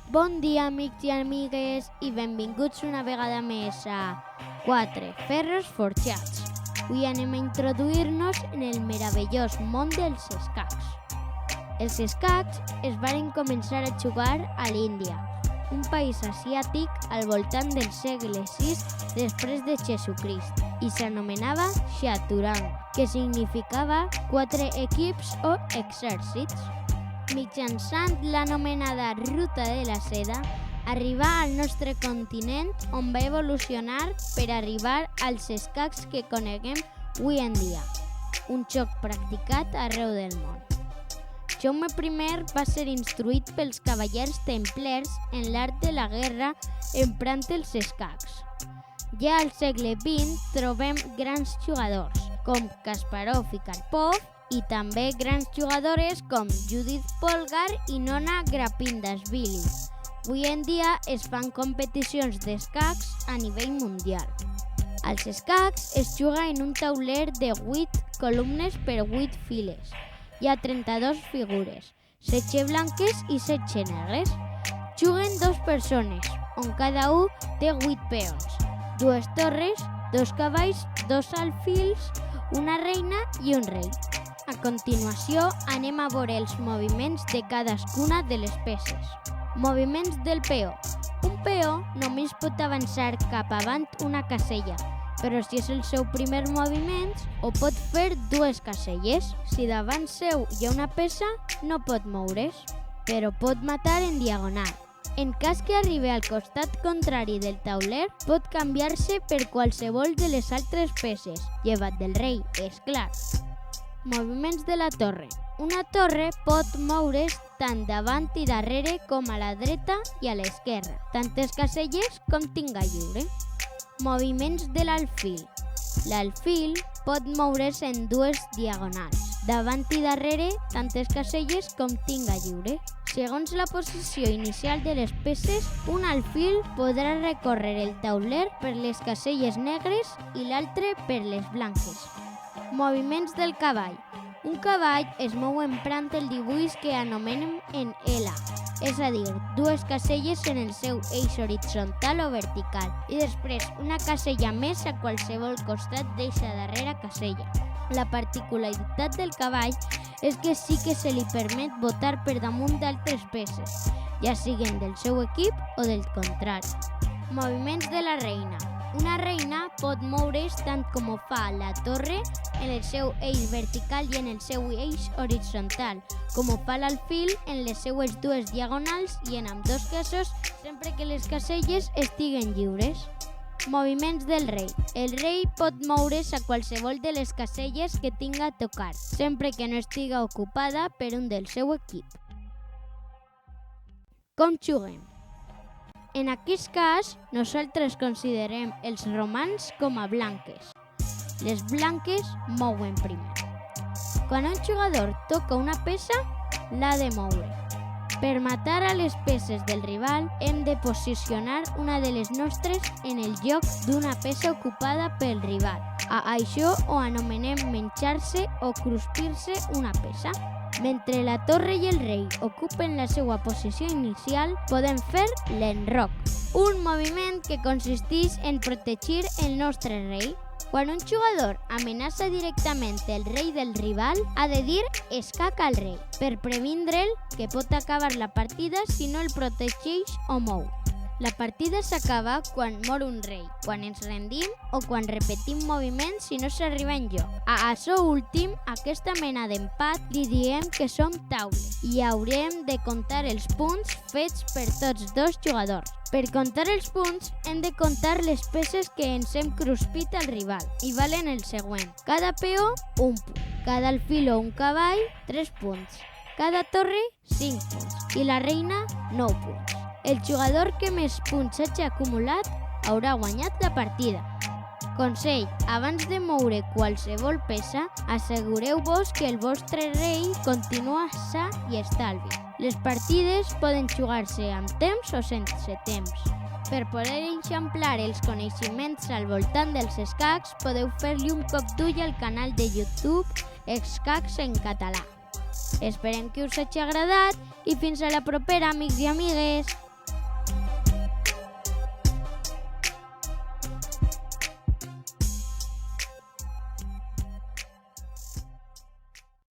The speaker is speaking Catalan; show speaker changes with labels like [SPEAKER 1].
[SPEAKER 1] Bon dia, amics i amigues, i benvinguts una vegada més a 4 ferros forjats. Avui anem a introduir-nos en el meravellós món dels escacs. Els escacs es varen començar a jugar a l'Índia, un país asiàtic al voltant del segle VI després de Jesucrist, i s'anomenava Chaturanga, que significava 4 equips o exèrcits. Mitjançant l'anomenada Ruta de la Seda, arribà al nostre continent on va evolucionar per arribar als escacs que coneguem avui en dia, un joc practicat arreu del món. Jaume I va ser instruït pels cavallers templers en l'art de la guerra emprant els escacs. Ja al segle XX trobem grans jugadors com Kasparov i Karpov, i també grans jugadores com Judith Polgar i Nona Grapindashvili. Avui en dia es fan competicions d'escacs a nivell mundial. Als escacs es juga en un tauler de 8 columnes per 8 files. Hi ha 32 figures, 16 blanques i 16 negres. Juguen 2 persones, on cada un té 8 peons, 2 torres, 2 cavalls, 2 alfils, una reina i un rei. A continuació, anem a veure els moviments de cadascuna de les peces. Moviments del peó. Un peó només pot avançar cap avant una casella, però si és el seu primer moviment, ho pot fer 2 caselles. Si davant seu hi ha una peça, no pot moure's, però pot matar en diagonal. En cas que arribi al costat contrari del tauler, pot canviar-se per qualsevol de les altres peces, llevat del rei, és clar. Moviments de la torre. Una torre pot moure's tant davant i darrere com a la dreta i a l'esquerra, tantes caselles com tinga lliure. Moviments de l'alfil. L'alfil pot moure's en 2 diagonals, davant i darrere tantes caselles com tinga lliure. Segons la posició inicial de les peces, un alfil podrà recórrer el tauler per les caselles negres i l'altre per les blanques. Moviments del cavall. Un cavall es mou emprant el dibuix que anomenem en L, és a dir, 2 caselles en el seu eix horitzontal o vertical, i després una casella més a qualsevol costat d'eixa darrera casella. La particularitat del cavall és que sí que se li permet botar per damunt d'altres peces, ja siguen del seu equip o del contrari. Moviments de la reina. Una reina pot moure's tant com ho fa la torre en el seu eix vertical i en el seu eix horitzontal, com ho fa l'alfil en les seues 2 diagonals i en ambdós casos sempre que les caselles estiguen lliures. Moviments del rei. El rei pot moure's a qualsevol de les caselles que tinga a tocar, sempre que no estiga ocupada per un del seu equip. Com juguem? En aquest cas, nosaltres considerem els romans com a blanques. Les blanques mouen primer. Quan un jugador toca una peça, l'ha de moure. Per matar a les peces del rival, hem de posicionar una de les nostres en el lloc d'una peça ocupada pel rival. A això ho anomenem menjar-se o cruspir-se una peça. Mentre la torre i el rei ocupen la seva posició inicial, podem fer l'enroc, un moviment que consisteix en protegir el nostre rei. Quan un jugador amenaça directament el rei del rival, ha de dir escac al rei, per previndre'l que pot acabar la partida si no el protegeix o mou. La partida s'acaba quan mor un rei, quan ens rendim o quan repetim moviments si no s'arriba enlloc. A això últim, aquesta mena d'empat li diem que som taules i haurem de comptar els punts fets per tots 2 jugadors. Per comptar els punts, hem de comptar les peces que ens hem cruspit al rival i valen el següent. Cada peó, 1 punt. Cada alfil o un cavall, 3 punts. Cada torre, 5 punts. I la reina, 9 punts. El jugador que més punts hagi acumulat haurà guanyat la partida. Consell: abans de moure qualsevol peça, assegureu-vos que el vostre rei continua sa i estalvi. Les partides poden jugar-se amb temps o sense temps. Per poder eixamplar els coneixements al voltant dels escacs, podeu fer-li un cop d'ull al canal de YouTube Escacs en Català. Esperem que us hagi agradat i fins a la propera, amics i amigues!